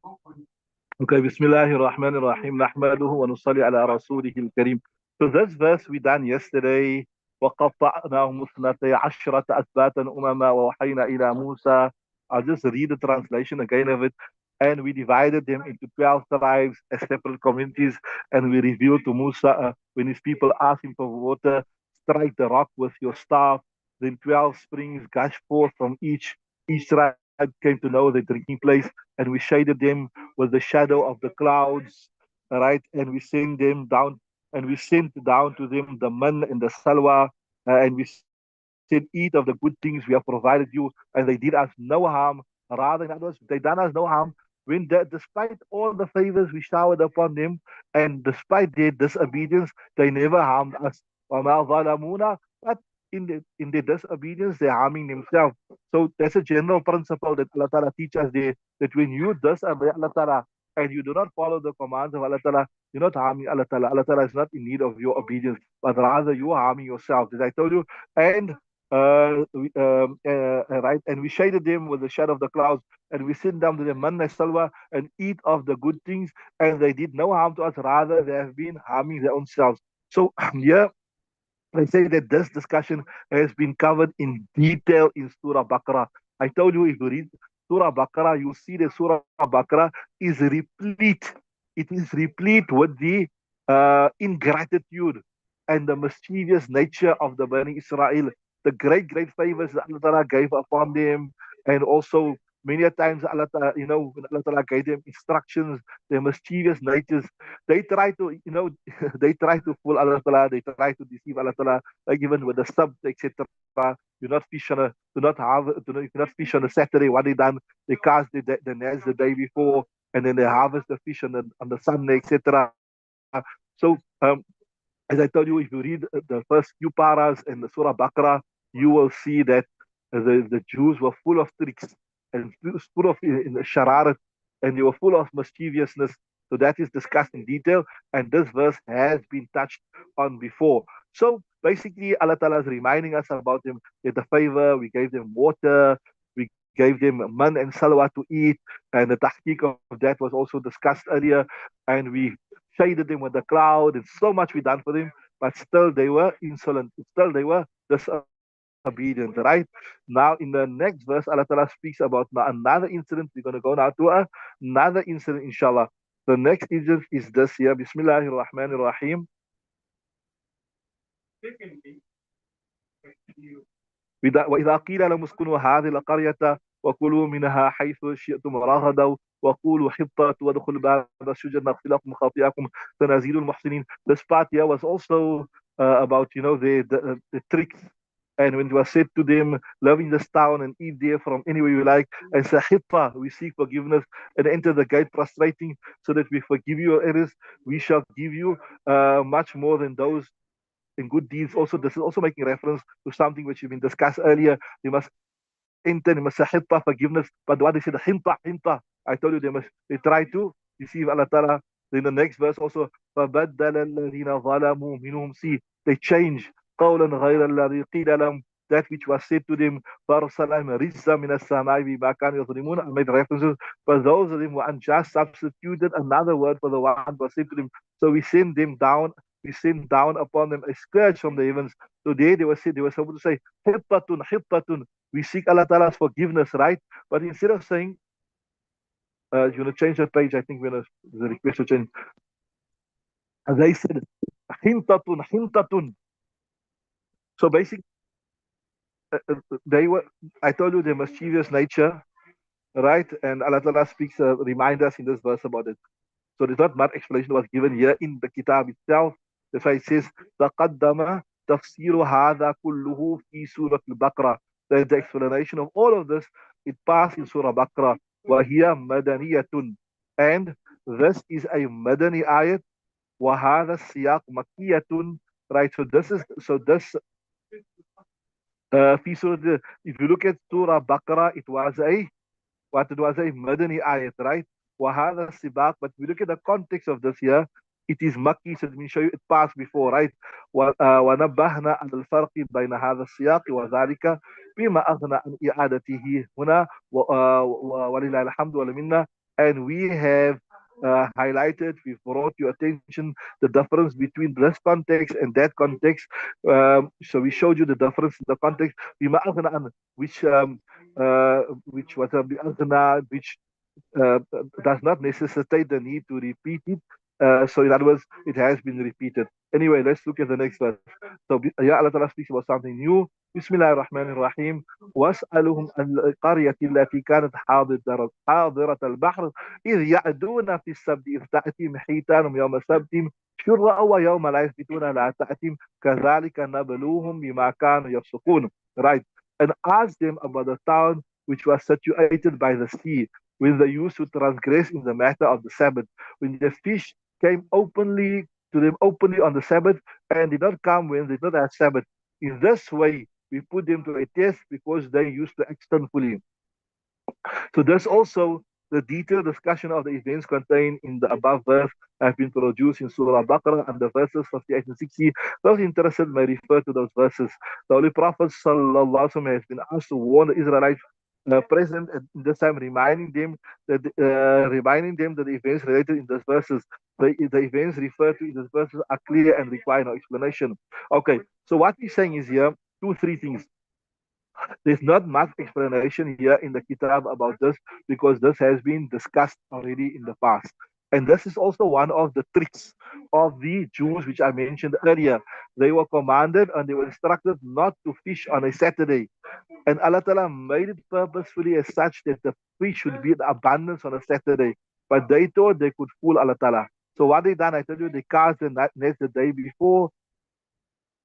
Okay, Bismillahir Rahmanir Rahim. Nahmaduhu wa nusalli ala rasulihil kareem. So this verse we done yesterday. وَقَطَّعْنَاهُمُ اثْنَتَيْ عَشْرَةَ أَسْبَاطًا أُمَمًا وَأَوْحَيْنَا إِلَى مُوسَى. I'll just read the translation again of it. And we divided them into 12 tribes as separate communities. And we revealed to Musa, when his people asked him for water, strike the rock with your staff. Then 12 springs gushed forth from each tribe came to know the drinking place. And we shaded them with the shadow of the clouds, right? And we sent them down, and we sent down to them the man and the salwa, and we said, eat of the good things we have provided you, and they did us no harm. Rather, in other words, they done us no harm despite all the favors we showered upon them, and despite their disobedience, they never harmed us. But in their disobedience, they're harming themselves. So that's a general principle that Allah Ta'ala teaches us there, that when you disobey Allah Ta'ala and you do not follow the commands of Allah Ta'ala, you're not harming Allah Ta'ala. Allah Ta'ala is not in need of your obedience, but rather you are harming yourself, as I told you. And right, and we shaded them with the shadow of the clouds, and we sent down to them manna salwa and eat of the good things, and they did no harm to us, rather they have been harming their own selves. So yeah, they say that this discussion has been covered in detail in Surah Baqarah. I told you, if you read Surah Baqarah, you see that Surah Baqarah is replete. It is replete with the ingratitude and the mischievous nature of the Bani Israel. The great favors that Allah Ta'ala gave upon them, and also many a times Allah Ta'ala, when Allah Ta'ala gave them instructions, their mischievous natures, they try to, they try to fool Allah Ta'ala, they try to deceive Allah Ta'ala, like even with the sub, etc. You not fish on a, do not have, do not, you cannot fish on a Saturday. What they done, they cast the nets the day before, and then they harvest the fish on the Sunday, etc. So, as I told you, if you read the first few paras in the Surah Baqarah, you will see that the Jews were full of tricks and full of in shararat, and they were full of mischievousness. So that is discussed in detail, and this verse has been touched on before. So basically, Allah Ta'ala is reminding us about them, that the favor, we gave them water, we gave them man and salwa to eat, and the tahqiq of that was also discussed earlier, and we shaded them with the cloud, and so much we done for them, but still they were insolent, still they were disobedient, right? Now, in the next verse, Allah Ta'ala speaks about another incident. We're going to go now to another incident, inshallah. The next incident is this here. Bismillahir Rahmanir Rahim. وإذا قيل لهم اسكنوا هذه القرية وكلوا منها حيث شئتم رغدا وقولوا حطة وادخلوا باب السجن نغفر لكم خطيئكم سنزيد المحسنين. This part here was also about, the tricks. And when it was said to them, live in this town and eat there from anywhere you like, and say, Hitta, we seek forgiveness, and enter the gate prostrating, so that we forgive your errors, we shall give you much more than those in good deeds. Also, this is also making reference to something which has been discussed earlier. They must enter, they must say Hitta, forgiveness. But what they said, Hinta. I told you they try to deceive Allah Ta'ala. In the next verse also, فَبَدَّلَ الَّذِينَ ظَلَمُوا مِنْهُمْ. See, they change قَوْلًا غَيْرَ الَّذِي قِيلَ لَهُم, that which was said to them, فَأَرْسَلَهُمْ رِجْزًا مِنَ السَّمَاءِ بِمَا كَانُوا يَظْلِمُونَ. I made references, but those of them who unjust substituted another word for the one that was said to them. So we send them down, we send down upon them a scourge from the heavens. So there they were supposed to say, Hittatun. We seek Allah Ta'ala's forgiveness, right? But instead of saying, you want to change the page, I think there's a request to change. As they said, Hintatun. So basically, they were, I told you, their mischievous nature, right? And Allah Ta'ala speaks, remind us in this verse about it. So there's not much explanation was given here in the kitab itself. That's why it says, تَقَدَّمَ تَفْسِيرُ هَذَا كُلُّهُ فِي سُورَةِ الْبَقْرَةِ. There's the explanation of all of this. It passed in Surah Baqarah. وَهِيَ مَدَنِيَةٌ. And this is a Madani ayat. وَهَذَا السِّيَاقُ مَكِّيَةٌ. Right, so this, if you look at Surah Baqarah, it was a Madani ayat, right? وَهَذَا السِّبَاقُ. But if we look at the context of this here, it is Makki, so let me show you, it passed before, right? وَنَبَّهْنَا عَلَى الْفَرْقِ بَيْنَ هَذَا السِّيَاقِ وَذَلِكَ بِمَا أَغْنَى عَنْ إِعَادَتِهِ هنا ولله الحمد والمنة. and we have highlighted, we've brought your attention the difference between this context and that context. So we showed you the difference in the context. بما أغنى عن which was بأغنى which uh, does not necessitate the need to repeat it. So in other words, it has been repeated. Anyway, let's look at the next verse. So yeah, Allah Ta'ala speaks about something new. بسم الله الرحمن الرحيم واسألهم عن القرية التي كانت حاضرة البحر إذ يعدون في السبت إذ تأتيهم حيتانهم يوم سبتهم شرا ويوم لا يثبتون لا تأتيهم كذلك نبلوهم بما كانوا يفسقون. Right. And ask them about the town which was situated by the sea, when they used to transgress in the matter of the Sabbath, when the fish came openly to them openly on the Sabbath and did not come when they did not have Sabbath. In this way, we put them to a test because they used to act sinfully. So there's also the detailed discussion of the events contained in the above verse have been produced in Surah Al-Baqarah and the verses 58 and 60. Those interested may refer to those verses. The Holy Prophet Sallallahu Alaihi Wasallam has been asked to warn the Israelites present at this time, reminding them that the events related in these verses, the events referred to in these verses are clear and require no explanation. Okay, so what he's saying is here three things. There's not much explanation here in the Kitab about this because this has been discussed already in the past. And this is also one of the tricks of the Jews, which I mentioned earlier. They were commanded and they were instructed not to fish on a Saturday. And Allah Ta'ala made it purposefully as such that the fish should be in abundance on a Saturday. But they thought they could fool Allah Ta'ala. So what they done, I tell you, they cast the nets the day before.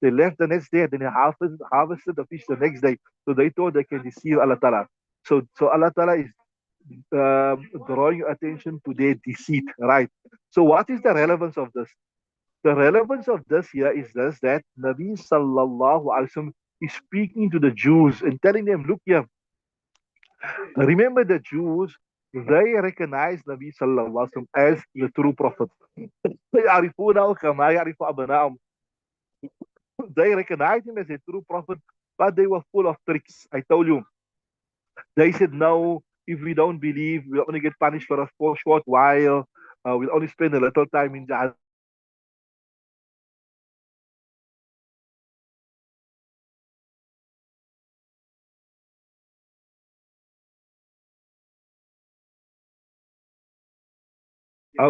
They left the next day and then they harvested the fish the next day. So they thought they can deceive Allah Ta'ala. So Allah Ta'ala is drawing your attention to their deceit, right? So what is the relevance of this? The relevance of this here is this, that Nabi Sallallahu Alaihi Wasallam is speaking to the Jews and telling them, look here, remember the Jews, they recognize Nabi Sallallahu Alaihi Wasallam as the true prophet. They recognized him as a true prophet, but they were full of tricks. I told you. They said, no, if we don't believe, we'll only get punished for a short while. We'll only spend a little time in Jahannam.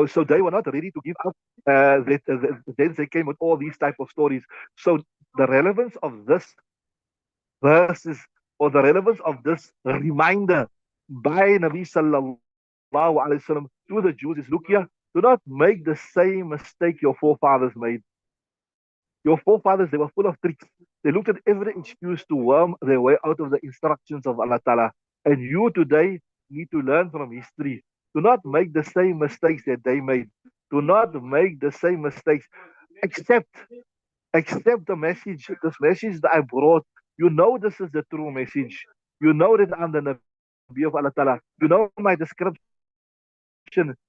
So they were not ready to give up. Then they came with all these type of stories. So the relevance of this verses or the relevance of this reminder by Nabi Sallallahu Alaihi Wasallam to the Jews is, look here, do not make the same mistake your forefathers made. Your forefathers, they were full of tricks. They looked at every excuse to worm their way out of the instructions of Allah Ta'ala. And you today need to learn from history. Do not make the same mistakes that they made. Do not make the same mistakes. Accept the message, this message that I brought. You know this is the true message. You know that I'm the Nabi of Allah Ta'ala. You know my description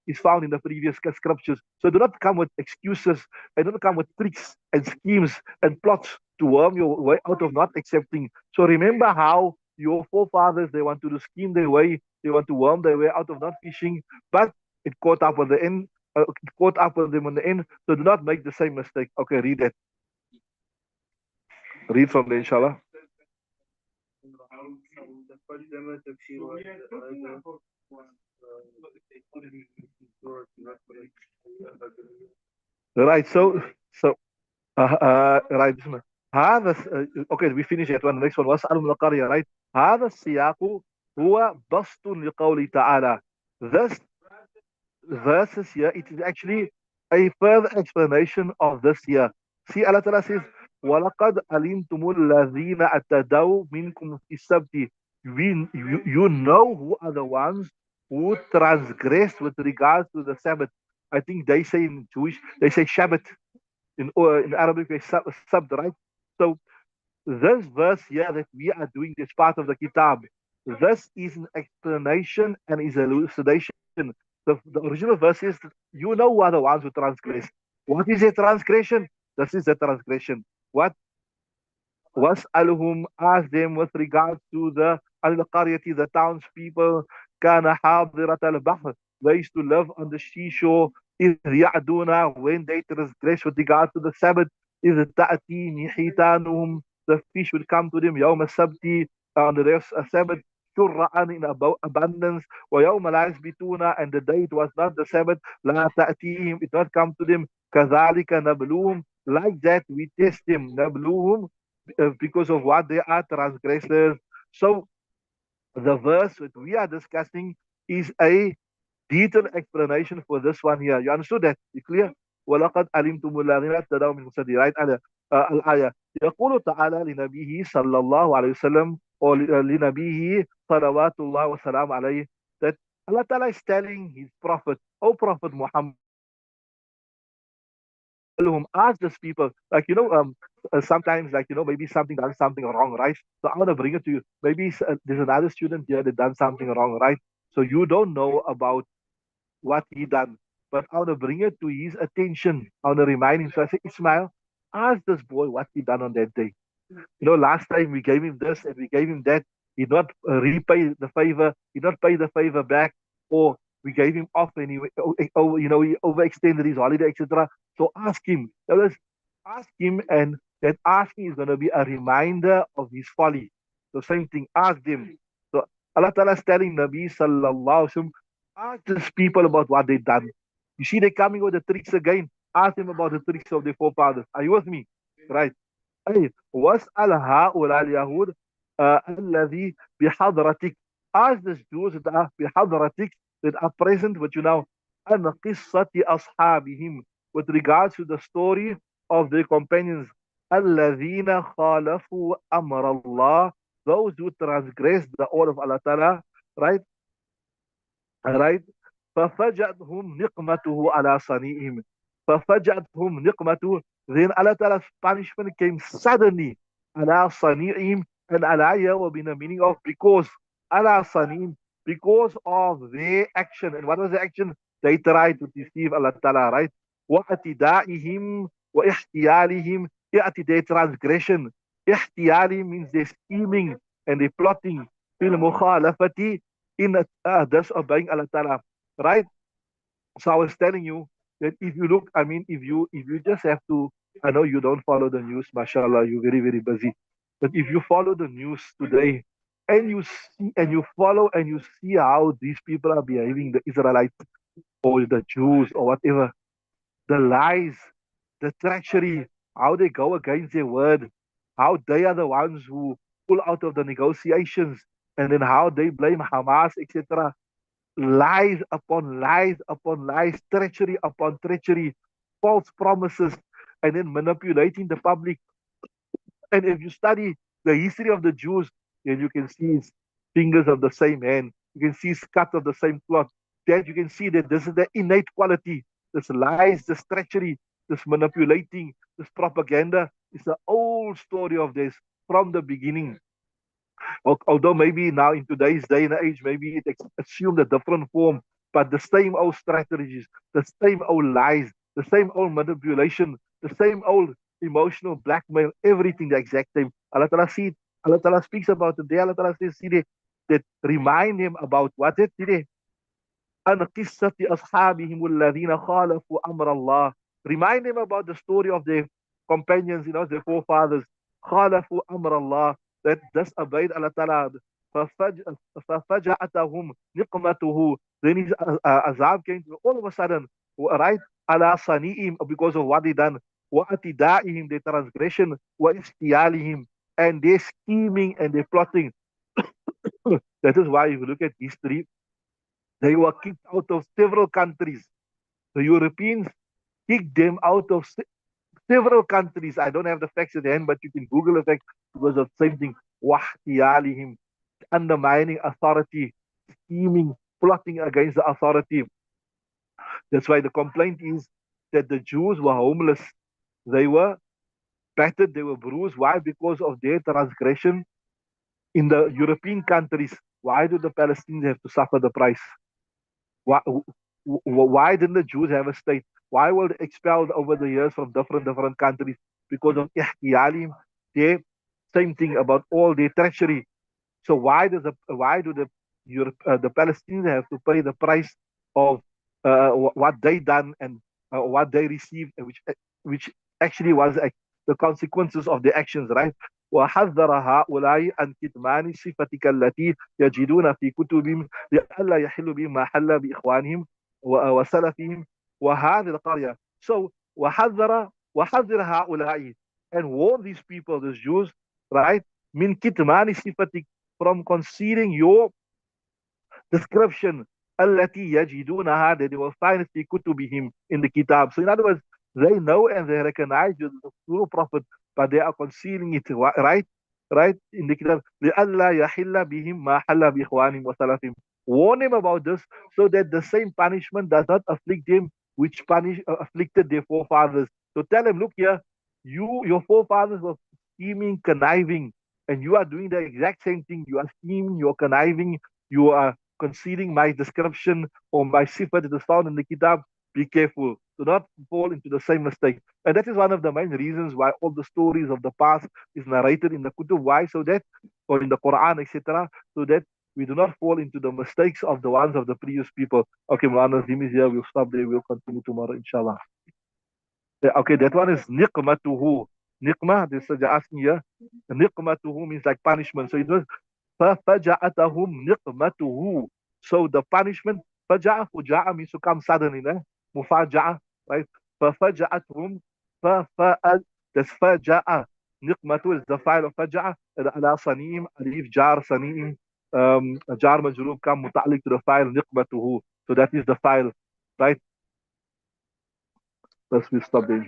is found in the previous scriptures. So do not come with excuses and don't come with tricks and schemes and plots to worm your way out of not accepting. So remember how your forefathers, they want to scheme their way, they want to worm their way out of not fishing, but it caught up with the end, it caught up with them in the end. So do not make the same mistake. Okay, read that. Read from there, inshallah. Right, right. هذا okay, we finish that one. The next one was واسأل من القرية, right? هذا السياق هو بسط لقوله تعالى. This verses here, it is actually a further explanation of this here. See, Allah Ta'ala says, وَلَقَدْ أَلِمْتُمُ الَّذِينَ أَتَدَوْا مِنْكُمْ فِي السَّبْتِ. You know who are the ones who transgress with regards to the Sabbath. I think they say in Jewish, they say Shabbat. In Arabic, they say Sabbath, right? So this verse here that we are doing this part of the Kitab, this is an explanation and is a elucidation. The original verse is, you know who are the ones who transgress. What is a transgression? This is a transgression. What? وَاسْأَلُهُمْ, ask them with regards to the al-qaryati, the townspeople, كَانَ حَاضِرَةَ الْبَحْرِ. They used to live on the seashore. إذ يعدون, when they transgress with regard to the Sabbath. إذ تأتي حيتانهم, the fish will come to them يوم السبت, on the rest Sabbath, شرعا, in abundance. ويوم لا يسبتون, and the day it was not the Sabbath, لا تأتيهم, it not come to them. كذلك نبلوهم, like that we test them. نبلوهم, because of what they are, transgressors. So the verse that we are discussing is a detailed explanation for this one here. You understood that? You clear? ولقد علمتم الذين اهتدوا من المهتدين. Right? الآية يقول تعالى لنبيه صلى الله عليه وسلم, or لنبيه صلوات الله وسلام عليه, that Allah Ta'ala is telling his prophet, O Prophet Muhammad, whom ask these people, like, sometimes, like, maybe something done something wrong, right? So I want to bring it to you. Maybe there's another student here that done something wrong, right? So you don't know about what he done, but I want to bring it to his attention. I want to remind him. So I say, Ismail, ask this boy what he done on that day. Last time we gave him this and we gave him that. He not repay the favor. He not pay the favor back, or we gave him off and he overextended his holiday, etc. So ask him. Let's ask him, and that asking is going to be a reminder of his folly. So same thing. Ask them. So Allah Ta'ala is telling Nabi Sallallahu Alaihi Wasallam, ask these people about what they done. You see, they're coming with the tricks again. Ask them about the tricks of their forefathers. Are you with me? Right. أي واسأل هؤلاء اليهود الذي بحضرتك. Ask the Jews that are بحضرتك, that are present with you now, عن قصة أصحابهم, with regards to the story of their companions, الذين خالفوا أمر الله, those who transgress the order of Allah Ta'ala, right? Right? ففجأتهم نقمته على صنيعهم. ففجأتهم نقمته, then Allah Ta'ala's punishment came suddenly. على صنيعهم, and على here will be the meaning of because. على صنيعهم, because of their action. And what was the action? They tried to deceive Allah Ta'ala, right? واعتدائهم واحتيالهم. Their transgression. احتيالهم means they're scheming and they're plotting. في المخالفة, in disobeying Allah Ta'ala, right? So I was telling you that if you look, I mean, if you just have to, I know you don't follow the news, mashallah, you're very, very busy. But if you follow the news today and you see and you follow and you see how these people are behaving, the Israelites or the Jews or whatever, the lies, the treachery, how they go against their word, how they are the ones who pull out of the negotiations, and then how they blame Hamas, etc. Lies upon lies upon lies, treachery upon treachery, false promises, and then manipulating the public. And if you study the history of the Jews, then you can see it's fingers of the same hand. You can see it's cut of the same cloth. That you can see that this is the innate quality. This lies, this treachery, this manipulating, this propaganda is the old story of this from the beginning. Although maybe now in today's day and age, maybe it assumed a different form, but the same old strategies, the same old lies, the same old manipulation, the same old emotional blackmail, everything the exact same. Allah Ta'ala see it. Allah Ta'ala speaks about it. Allah Ta'ala says, see that remind him about what it did. عن قصة أصحابهم الذين خالفوا أمر الله. Remind them about the story of their companions, their forefathers. خالفوا أمر الله, that disobeyed Allah Ta'ala. ففجأتهم نقمته, then his azab came to all of a sudden, right? على صنيئهم, because of what they done. وأتدائهم, their transgression. وإستيالهم, and their scheming and their plotting. That is why if you look at history, they were kicked out of several countries. The Europeans kicked them out of several countries. I don't have the facts at hand, but you can Google the facts. It was the same thing. Wahtiyalihim, undermining authority, scheming, plotting against the authority. That's why the complaint is that the Jews were homeless. They were battered, they were bruised. Why? Because of their transgression in the European countries. Why do the Palestinians have to suffer the price? Why didn't the Jews have a state? Why were they expelled over the years from different countries? Because of ihtiyalim, the same thing about all their treachery. So why do the Palestinians have to pay the price of what they done and what they received, which actually was the consequences of the actions, right? وحذر هؤلاء عن كتمان صفتك التي يجدون في كتبهم لئلا يحل بهم ما حل بإخوانهم وسلفهم وهذه القرية. So وحذر هؤلاء, and warn these people, these Jews, right? من كتمان صفتك, from concealing your description التي يجدونها, that they will find في كتبهم, in the kitab. So in other words, they know and they recognize you, the true prophet, but they are concealing it, right? Right? In the kitab. لئلا يحل بهم ما حل بإخوانهم وسلفهم. Warn them about this so that the same punishment does not afflict them which afflicted their forefathers. So tell them, look here, your forefathers were scheming, conniving, and you are doing the exact same thing. You are scheming, you are conniving, you are concealing my description or my sifat that is found in the kitab. Be careful. Do not fall into the same mistake. And that is one of the main reasons why all the stories of the past is narrated in the kutub. Why? So that, or in the Quran, etc., so that we do not fall into the mistakes of the ones of the previous people. Okay, Mulana Zim is here. We'll stop there. We'll continue tomorrow, inshallah. Okay, that one is niqmatuhu. Niqmah, this is asking here. Niqmatuhu means like punishment. So it was فَفَجَأَتَهُمْ نِقْمَتُهُ. So the punishment, fuja'a means to come suddenly, né? Mufaja'a, right? فَفَجَأَتْهُمْ that's faja'a. Niqmatu is the file of faja'a. Ala sanim, alif jar sanim, jar majroob come muta'alliq to the file niqmatuhu. So that is the file, right? Let's stop there.